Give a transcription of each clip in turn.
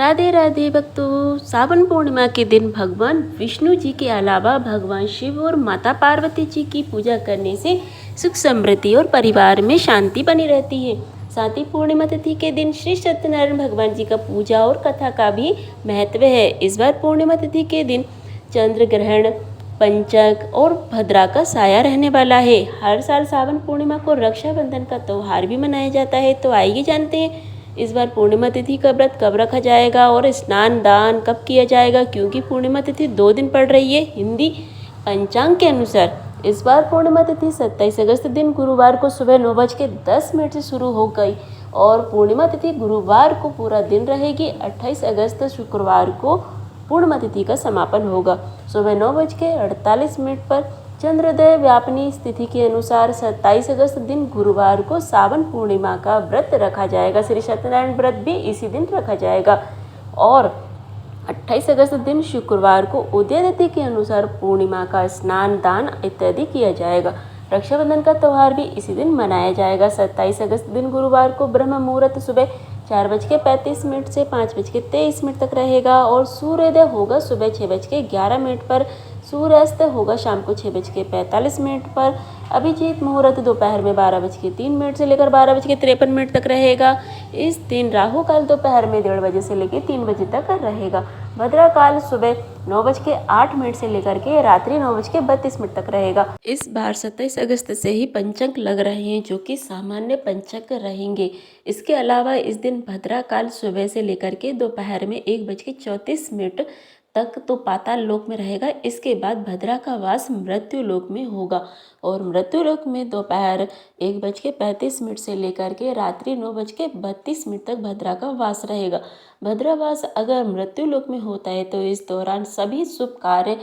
राधे राधे भक्तों। सावन पूर्णिमा के दिन भगवान विष्णु जी के अलावा भगवान शिव और माता पार्वती जी की पूजा करने से सुख समृद्धि और परिवार में शांति बनी रहती है। साथ ही पूर्णिमा तिथि के दिन श्री सत्यनारायण भगवान जी का पूजा और कथा का भी महत्व है। इस बार पूर्णिमा तिथि के दिन चंद्र ग्रहण, पंचक और भद्रा का साया रहने वाला है। हर साल सावन पूर्णिमा को रक्षाबंधन का त्यौहार भी मनाया जाता है। तो आइए जानते हैं इस बार पूर्णिमा तिथि का व्रत कब रखा जाएगा और स्नान दान कब किया जाएगा, क्योंकि पूर्णिमा तिथि 2 दिन पड़ रही है हिंदी पंचांग के अनुसार। इस बार पूर्णिमा तिथि 27 अगस्त दिन गुरुवार को सुबह 9:10 से शुरू हो गई और पूर्णिमा तिथि गुरुवार को पूरा दिन रहेगी। 28 अगस्त शुक्रवार को पूर्णिमा तिथि का समापन होगा। सुबह 9:48 पर चंद्रोदय व्यापनी स्थिति के अनुसार 27 अगस्त दिन गुरुवार को सावन पूर्णिमा का व्रत रखा जाएगा। श्री सत्यनारायण व्रत भी इसी दिन रखा जाएगा और 28 अगस्त दिन शुक्रवार को उदय तिथि के अनुसार पूर्णिमा का स्नान दान इत्यादि किया जाएगा। रक्षाबंधन का त्यौहार भी इसी दिन मनाया जाएगा। 27 अगस्त दिन गुरुवार को ब्रह्म मुहूर्त सुबह 4:35 से 5:23 तक रहेगा और सूर्योदय होगा सुबह 6:11 पर। सूर्यास्त होगा शाम को 6:45 पर। अभिजीत मुहूर्त दोपहर में 12:03 से लेकर 12:53 तक रहेगा। इस दिन राहु काल दोपहर में 1:30 से लेकर 3 बजे तक रहेगा। भद्रा काल सुबह 9:08 से लेकर के रात्रि 9:32 तक रहेगा। इस बार 27 अगस्त से ही पंचक लग रहे हैं, जो कि सामान्य पंचक रहेंगे। इसके अलावा इस दिन भद्रा काल सुबह से लेकर के दोपहर में 1:34 तक तो पाताल लोक में रहेगा। इसके बाद भद्रा का वास मृत्यु लोक में होगा और मृत्यु लोक में दोपहर 1:35 से लेकर के रात्रि 9:32 तक भद्रा का वास रहेगा। भद्रा वास अगर मृत्यु लोक में होता है तो इस दौरान सभी शुभ कार्य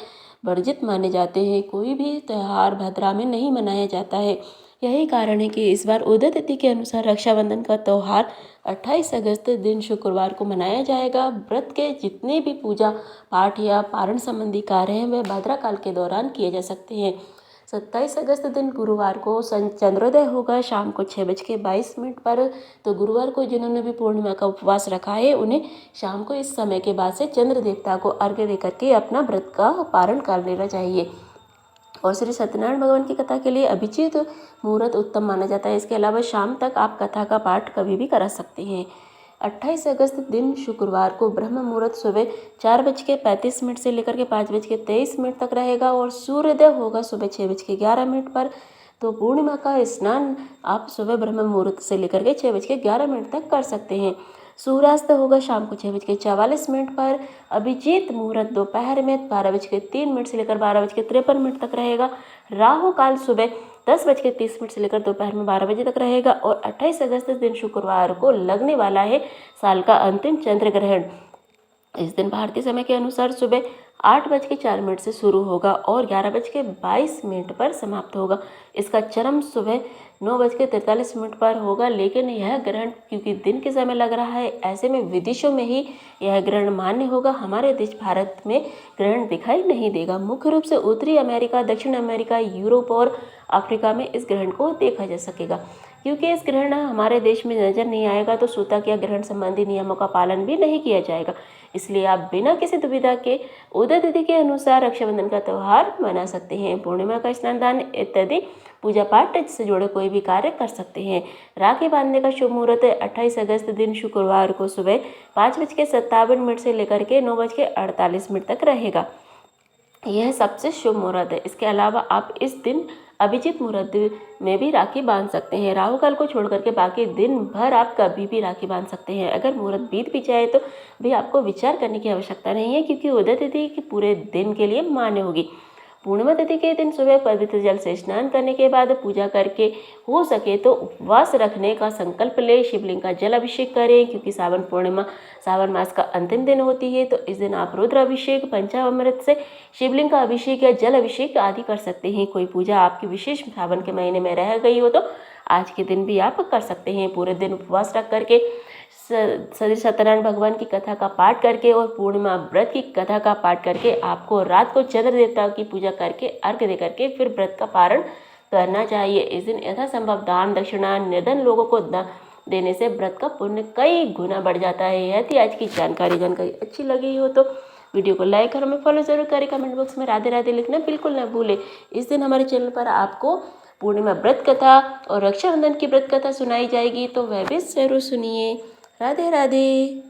वर्जित माने जाते हैं। कोई भी त्यौहार भद्रा में नहीं मनाया जाता है। यही कारण है कि इस बार उदय तिथि के अनुसार रक्षाबंधन का त्यौहार 28 अगस्त दिन शुक्रवार को मनाया जाएगा। व्रत के जितने भी पूजा पाठ या पारण संबंधी कार्य हैं वह भद्रा काल के दौरान किए जा सकते हैं। 27 अगस्त दिन गुरुवार को चंद्रोदय होगा शाम को 6:22 पर। तो गुरुवार को जिन्होंने भी पूर्णिमा का उपवास रखा है उन्हें शाम को इस समय के बाद से चंद्र देवता को अर्घ्य देकर के अपना व्रत का पारण कर लेना चाहिए। और श्री सत्यनारायण भगवान की कथा के लिए अभिजीत मुहूर्त उत्तम माना जाता है। इसके अलावा शाम तक आप कथा का पाठ कभी भी करा सकते हैं। 28 अगस्त दिन शुक्रवार को ब्रह्म मुहूर्त सुबह 4:35 से लेकर के 5:23 तक रहेगा और सूर्योदय होगा सुबह 6:11 पर। तो पूर्णिमा का स्नान आप सुबह ब्रह्म मुहूर्त से लेकर के 6:11 तक कर सकते हैं। सूर्यास्त होगा शाम को 6:44 पर। अभिजीत मुहूर्त दोपहर में 12:03 से लेकर 12:53 तक रहेगा। राहु काल सुबह 10:30 से लेकर दोपहर में 12 बजे तक रहेगा और 28 अगस्त दिन शुक्रवार को लगने वाला है साल का अंतिम चंद्र ग्रहण। इस दिन भारतीय समय के अनुसार सुबह 8:04 से शुरू होगा और 11:22 पर समाप्त होगा। इसका चरम सुबह 9:43 पर होगा, लेकिन यह ग्रहण क्योंकि दिन के समय लग रहा है, ऐसे में विदेशों में ही यह ग्रहण मान्य होगा। हमारे देश भारत में ग्रहण दिखाई नहीं देगा। मुख्य रूप से उत्तरी अमेरिका, दक्षिण अमेरिका, यूरोप और अफ्रीका में इस ग्रहण को देखा जा सकेगा। क्योंकि इस ग्रहण हमारे देश में नजर नहीं आएगा तो सूतक या ग्रहण संबंधी नियमों का पालन भी नहीं किया जाएगा। इसलिए आप बिना किसी दुविधा के उदय तिथि के अनुसार रक्षाबंधन का त्यौहार मना सकते हैं। पूर्णिमा का स्नान दान इत्यादि पूजा पाठ से जुड़े कोई भी कार्य कर सकते हैं। राखी बांधने का शुभ मुहूर्त 28 अगस्त दिन शुक्रवार को सुबह 5:57 से लेकर के 9:48 तक रहेगा। यह सबसे शुभ मुहूर्त है। इसके अलावा आप इस दिन अभिजीत मुहूर्त में भी राखी बांध सकते हैं। राहु काल को छोड़ करके बाकी दिन भर आप कभी भी राखी बांध सकते हैं। अगर मुहूर्त बीत भी जाए तो भी आपको विचार करने की आवश्यकता नहीं है, क्योंकि उदय तिथि की पूरे दिन के लिए मान्य होगी। पूर्णिमा तिथि के दिन सुबह पवित्र जल से स्नान करने के बाद पूजा करके हो सके तो उपवास रखने का संकल्प ले शिवलिंग का जल अभिषेक करें, क्योंकि सावन पूर्णिमा सावन मास का अंतिम दिन होती है। तो इस दिन आप रुद्र अभिषेक, पंचामृत से शिवलिंग का अभिषेक या जल अभिषेक आदि कर सकते हैं। कोई पूजा आपकी विशेष सावन के महीने में रह गई हो तो आज के दिन भी आप कर सकते हैं। पूरे दिन उपवास रख करके श्री सत्यनारायण भगवान की कथा का पाठ करके और पूर्णिमा व्रत की कथा का पाठ करके आपको रात को चंद्र देवता की पूजा करके अर्घ्य दे करके फिर व्रत का पारण करना चाहिए। इस दिन यथासंभव दान दक्षिणा निर्धन लोगों को देने से व्रत का पुण्य कई गुना बढ़ जाता है। यह थी आज की जानकारी अच्छी लगी हो तो वीडियो को लाइक और हमें फॉलो जरूर करें। कमेंट बॉक्स में राधे राधे लिखना बिल्कुल ना भूलें। इस दिन हमारे चैनल पर आपको पूर्णिमा व्रत कथा और रक्षाबंधन की व्रत कथा सुनाई जाएगी, तो वह भी जरूर सुनिए। राधे राधे।